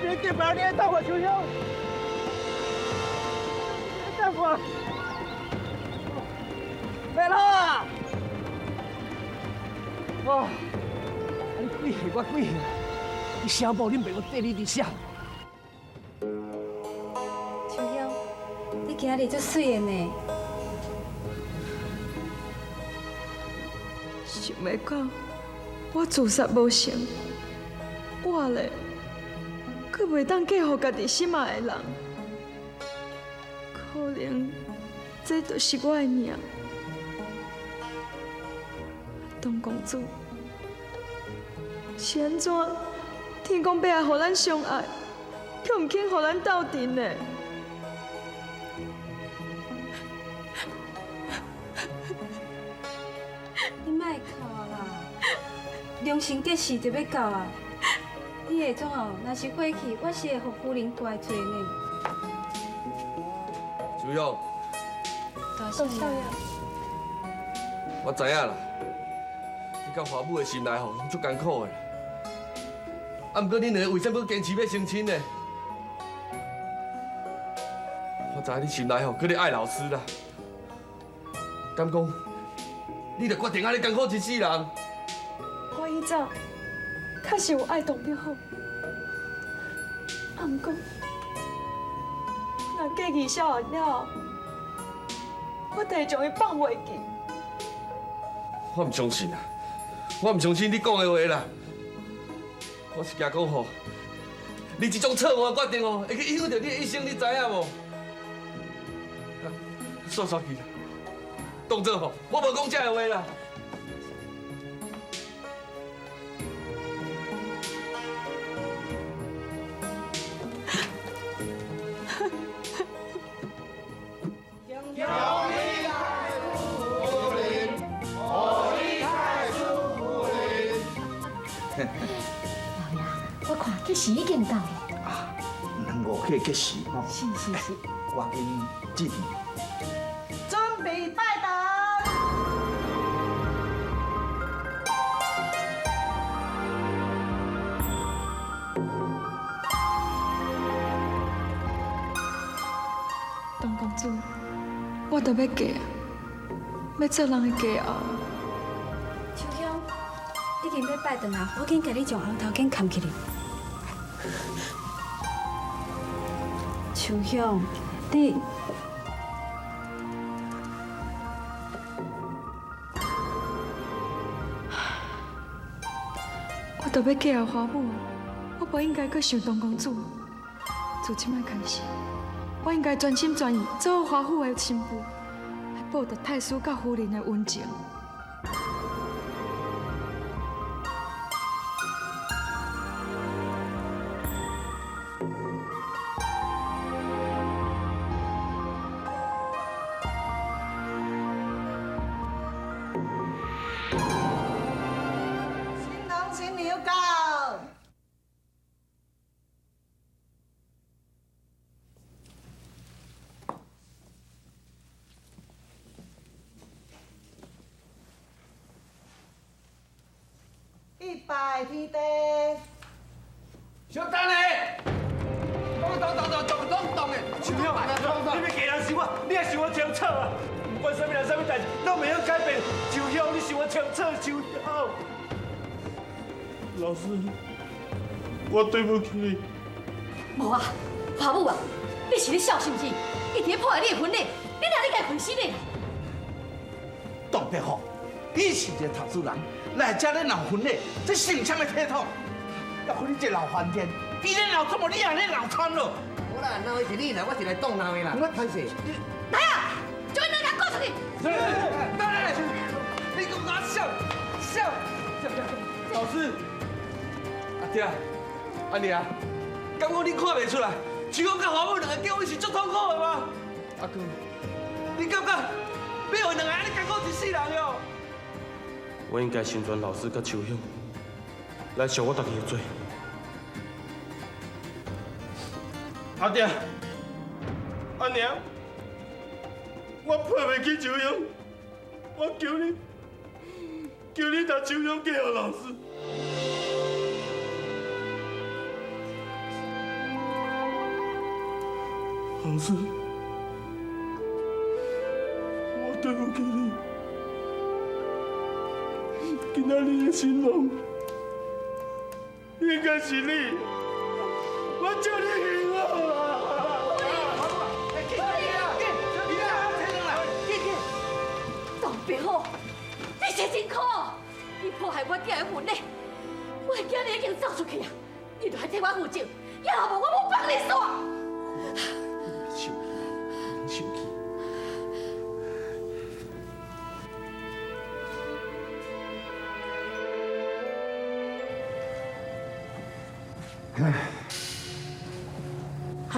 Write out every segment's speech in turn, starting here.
你给别人打我球球，大夫，来啦！哇，你鬼吓我鬼吓，你小宝恁爸我缀你伫啥？秋香，你今日足水的呢。想要讲，我自杀无成，我咧，佫袂当嫁予家己心爱的人，可能这就是我的命。东公主，是安怎？天公伯啊，予咱相爱，却唔肯予咱斗阵呢？你莫哭啦，良心结事就要到啊！你下种哦，若是火气，我是会予夫人大罪呢。秋勇，大少爷，我知影啦，你甲华母的心内吼足艰苦的，啊，毋过恁两个为什么坚持要成亲呢？我知影你心内吼搁咧爱老师啦，敢讲你就决定安尼艰苦一世人？我以前确实有爱唐伯虎，啊，毋过若嫁去少年了后，我就会将伊放袂记。我唔相信啊！我唔相信你讲的话啦！我是惊讲吼，你这种错误的决定哦，会去影响到你的一生，你知影无？算去啦，当作吼，我无讲这个话啦。我看计时已经到了。啊，5K 计时吼。是是是。我给你记题。准备拜登。东公主，我都要嫁啊，要做人的家后。秋香，已经要拜登啊，我紧甲你从后头紧扛起来。秋香，你我都要嫁予花母啊，我不应该搁想东公主。自今摆开始，我应该全心全意做好华府的新妇，来报答太师甲夫人的恩情。新郎新娘到。100天地。小等咧！动的！秋香，你要给人想我，你也想我清楚啊！不管什么人、什么代志，都没有改变。秋香，你想我清楚，秋香。老师，我对不起你。无啊，华母啊，你是咧笑是毋是？一直咧破坏你的婚礼，你哪里该亏死你啦？当别好，你是一个读书人，来这咧闹婚礼，这姓什么体统？要和你这老饭店，比你闹这么厉害，你闹穿了。好啦，闹的是你啦，我是来挡闹的啦。我歹势。来啊，就应该给他告诉你。当然，你给我笑。老师，阿爹，阿娘，敢讲你看袂出来？秋香甲华母两个结婚是足痛苦的吗？阿哥，你感觉要为两个安尼艰苦一世人哟？我应该成全老师甲秋香，来赎我家己的罪。阿爹，阿娘，我配袂起秋香，我求你把秋香嫁予老师。老师，我对不起你。今仔日的新郎应该是你，我祝你幸福啊！董伯虎，你是真苦，你破坏我囝的婚礼，我的囝儿已经走出去啊，你着爱替我负责，要不我要放你煞。生气。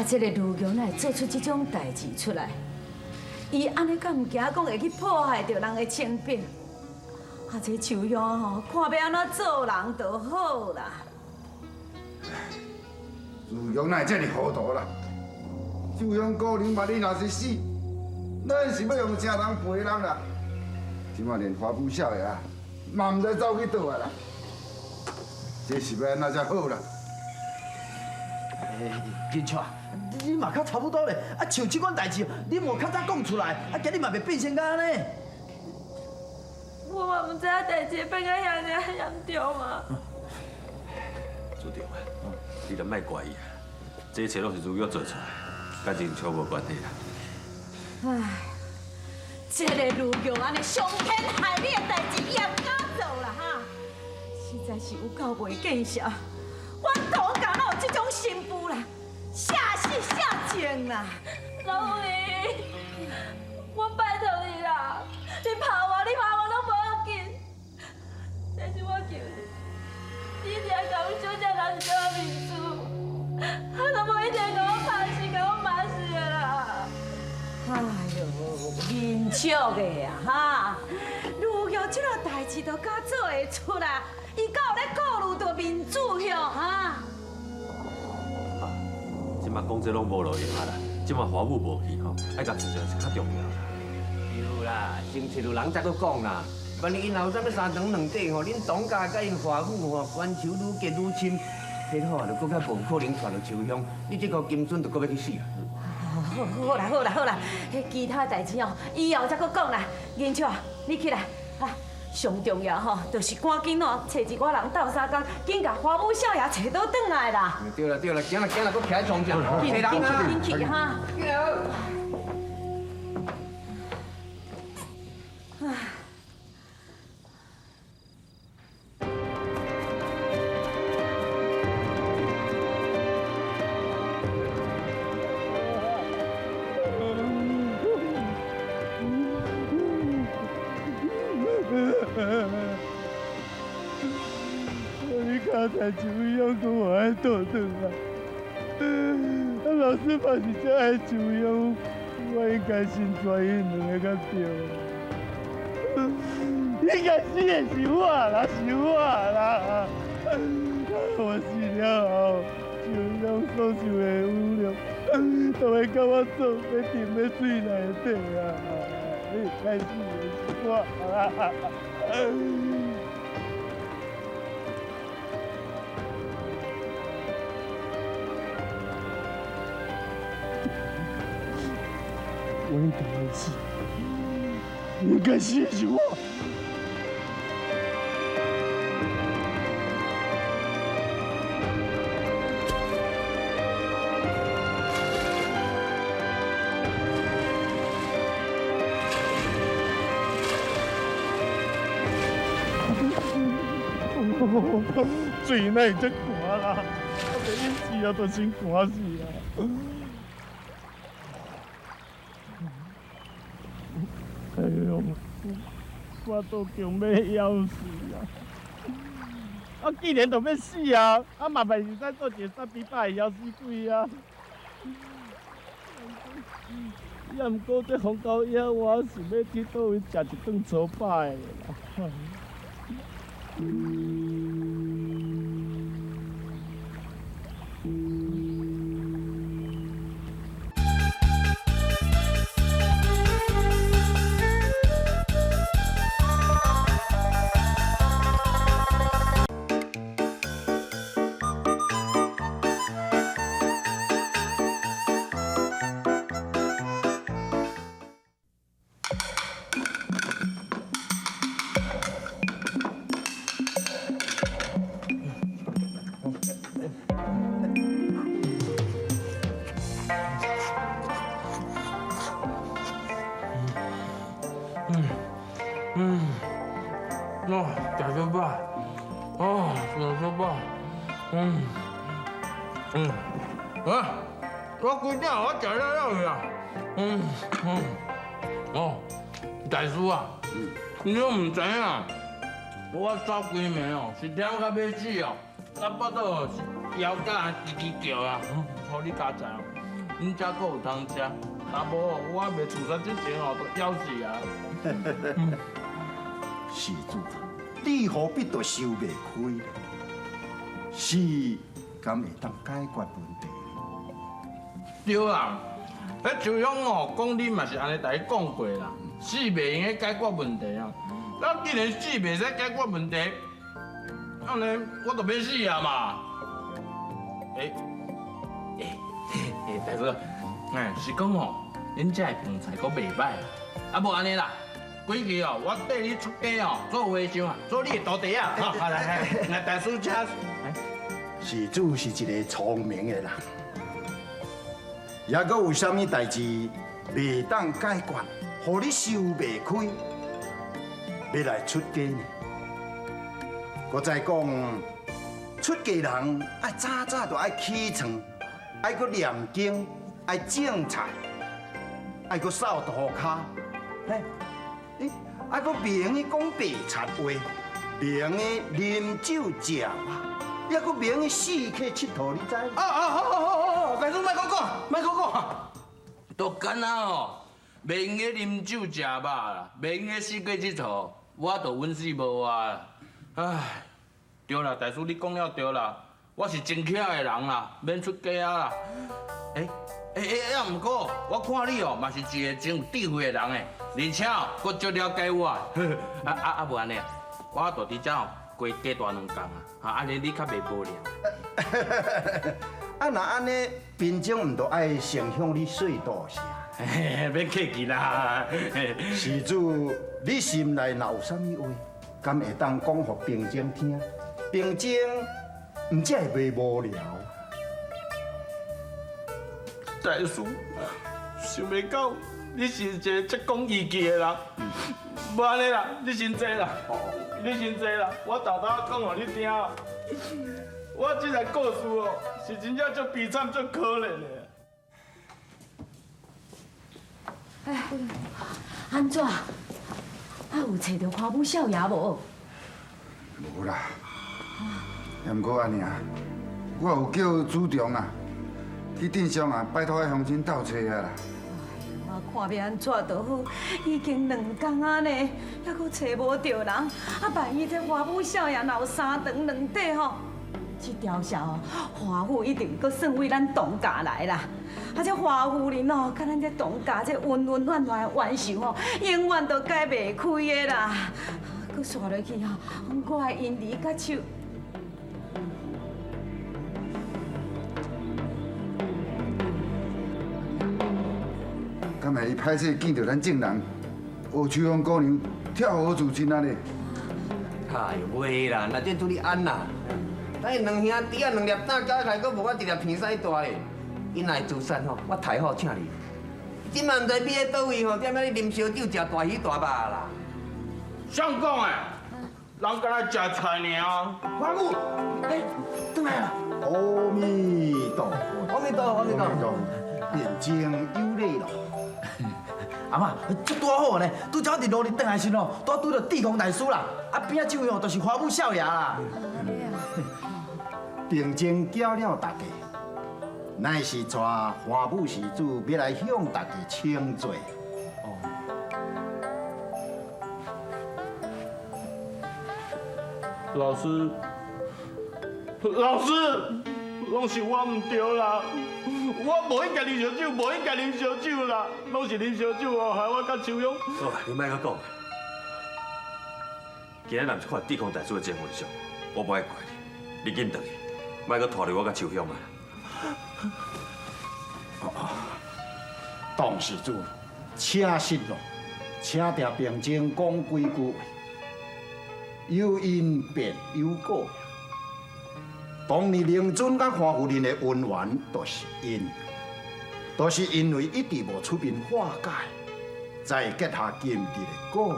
这个卢强来做出这种代志出来，伊安尼敢唔惊讲会去破坏着人的清白？这秋香吼，看要安怎做人就好啦。朱勇哪会这么糊涂啦？秋香姑娘嘛，你若是死，咱是要用啥人陪人啦？即马连花布少爷啊，嘛唔知走去倒啊啦。这是要安怎才好啦？金雀，你嘛较差不多咧。像这款代志，你莫较早讲出来，今日嘛袂变成咁呢。我嘛唔知影代志变到遐尔严重啊！朱长啊，你著莫怪伊啊，这一切拢是如约做出来，甲人超无关系啦。唉，这个卢强安尼伤天害理的代志，伊也唔敢做啦哈！实在是有够袂见识。阮土家哪有这种心妇啦？下死下贱啦！老李，我拜托你啦，你拍我，你骂我拢无要紧，但是我求你，你一定要甲阮小姐人小面子，都无一定甲我拍死，甲我骂死的啦！哎呦，面笑的啊哈！如果这个代志都敢做会出来，伊敢有咧顾虑到民主哟哈？即马讲这拢无路用啊啦，即马华母无去吼，爱甲事情是较重要啦。有啦，先找到人再去讲啦。万一因后再要三长两短吼，恁董家甲因华母吼冤仇愈结愈深，迄好就更较无可能传到秋香，你这个金孙就搁要去死啊！好啦好啦好啦，迄其他代志哦，以后再搁讲啦。银雀，你起来啊！上重要吼，就是赶紧哦，找一个人斗相共，紧甲花母少爷找倒转来啦。对啦对啦，今仔搁徛在床上，紧人啊！紧去哈！你刚才怎么样跟我爱斗争啊？老师把你这爱怎么样？我应该先转移两个对。应该死的是我啦，是我啦。我死了后，就用所受的侮辱，都会甲我做要沉在水内底啊！应该死的是我啦。我应该没事，应该死的是我。水那真寒啦，我这一死啊都先寒死啊！哎呦，我都强要要死啊！啊，既然都要死啊，啊嘛袂是使做一个傻逼摆枵死鬼啊！也毋过这风高野，我是要去倒位食一顿粗摆的啦。说饱。我规定我食了去啊。大叔啊，你都唔知影，我走几暝哦，是忝到要死哦，啊，腹肚哦是腰甲吱吱叫啊，互你加知哦，恁遮阁有通食，若无哦，我袂厝煞之前哦，都枵死啊。施主，你何必都想袂开？是敢会当解决问题？对啦，迄秋香哦，讲你嘛是安尼，甲伊讲过啦，死袂用个解决问题啊。咱既然死袂使解决问题，安尼我就免死啊嘛。大叔，是讲哦，恁遮的饭菜阁袂歹，啊无安尼啦。规矩哦，我缀你出家哦，做和尚啊，做你的徒弟啊。好，来，大叔请。施主是一个聪明的人，也阁有啥物代志袂当解决，互你想袂开，要来出家呢？我再讲，出家人爱早早就爱起床，爱阁念经，爱种菜，爱阁扫涂骹，爱阁明的讲白贼话，明的啉酒食肉。也阁明个死去佚佗，你知？好，大叔莫讲，都干啊哦，明个啉酒食肉啦，明个死去佚佗，我都稳死无啊！唉，对啦，大叔你讲了对啦，我是真巧的人啦，免出家啊啦。啊，毋过我看你哦，嘛是一个真有智慧的人诶，而且哦，阁足了解我。无安尼，我就伫遮哦。过加大2工啊，安尼你较袂无聊。啊，若安尼，兵将毋都爱先向你说多些。免客气啦。施主，你心内若有啥物话，敢会当讲互兵将听？兵将毋才会袂无聊。大叔，想袂到你是一个这讲义气的人。无安尼啦，你先坐啦。我偷偷讲互你听啊，我这个故事哦，是真正足悲惨、足可怜的。安怎？有找到花母少爷无？无啦，毋过安尼啊，我有叫主长啊，去镇上啊，拜托迄乡亲斗找啊啦。我看要安怎都好，已经2工啊呢，还阁找无着人。啊，万一这花母少爷若有3长2短吼，这条线哦，华府一定阁算为咱东家来啦。啊，这华夫人哦，甲咱这东家这温温暖暖的冤仇哦，永远都解袂开的啦。阁刷落去吼，我的因离甲手。敢会歹势见到咱正人，学秋香姑娘跳河自尽啊咧？哎呦，袂啦，那这拄你安啦。咱2兄弟啊，2粒胆加起来，阁无我1粒鼻屎大咧。因若会自杀吼，我太好请你。今嘛毋知秘喺倒位吼，踮遐啉烧酒，食大鱼大肉啦。谁讲诶？人敢若食菜尔。花母，转来啦！阿弥陀佛，阿弥陀佛，阿弥陀佛。变情有礼咯。阿妈，这多好呢！拄则我伫路里转来时咯，拄拄到地公大师啦，啊边仔这位哦，就是花母少爷啦。兵将叫了大家，乃是带花母施主要来向大家请罪。老师，拢是我唔对啦，我无应该啉烧酒，无应该啉烧酒啦，拢是啉烧酒哦，害我甲秋香。好，你莫阁讲。今日若是看地公大师的节目上，我不爱怪你，你紧回去，莫阁拖累我甲秋香啊。董事主，请息咯，请听兵将讲几句话。有因便有果。当年令尊甲花夫人的恩怨，都是因为一直无出面化解，才结下今日的果。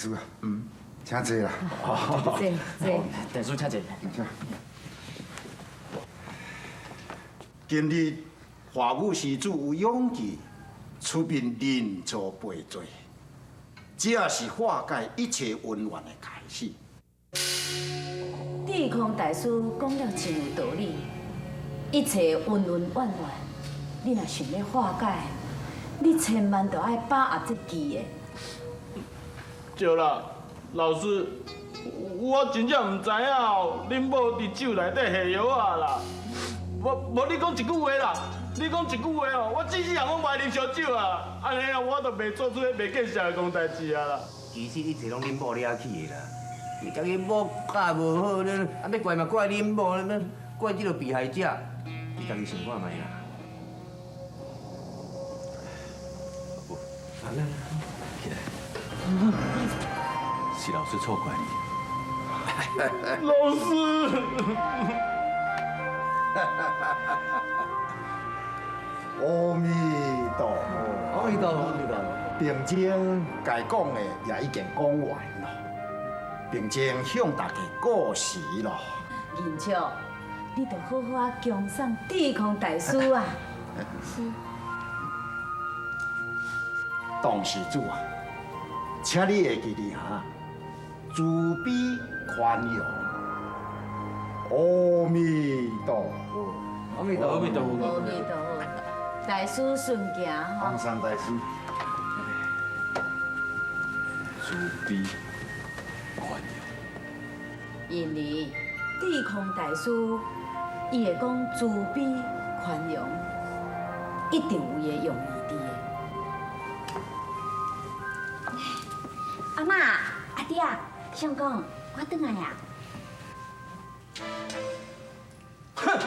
师啊，请坐啦。这，大叔请坐。今日华武施主有勇气出面认错赔罪，这也是化解一切恩怨的开始。地空大师讲了真有道理，一切恩恩怨怨，你若想要化解，你千万都要把握这机会。对啦，老师，我真正唔知影哦，恁某伫酒内底下药啊啦。无你讲一句话啦，你讲一句话哦，我至少我袂啉烧酒啊，安尼啊我就袂做出迄袂见识的讲代志啊啦。其实一切拢恁某惹起的啦，你家己某教无好呢，啊要怪嘛怪恁某，那怪这个被害者，你家己想看卖啦。不，来，起来。是老师错怪你。老师。阿弥陀佛，阿弥陀佛，阿弥陀佛。并情该讲的也已经讲完了，并情向大家告辞咯。银雀，你得好好恭送地空大师啊！是。董施主啊，请你会记得哈，慈悲宽容。阿弥陀佛，阿弥陀佛，阿弥陀佛，阿弥陀佛，大师顺行吼。黄山大师，慈悲宽容。因为地空大师，伊会讲慈悲宽容，一定有伊的用意伫的。阿妈、阿弟啊，相公，我转来呀。哼！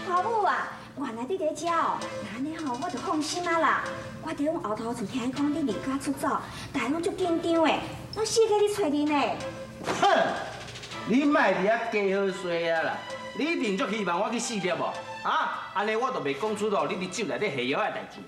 华母啊，原来你在遮哦，那安尼吼，我就放心啊啦。我伫阮后头厝听讲你离家出走，大家拢足紧张的，拢四界去找你呢。哼！你莫伫遐加好衰啊啦！你一定足希望我去死掉无？啊，安尼我就袂讲出咯，你伫酒内底下药的代志。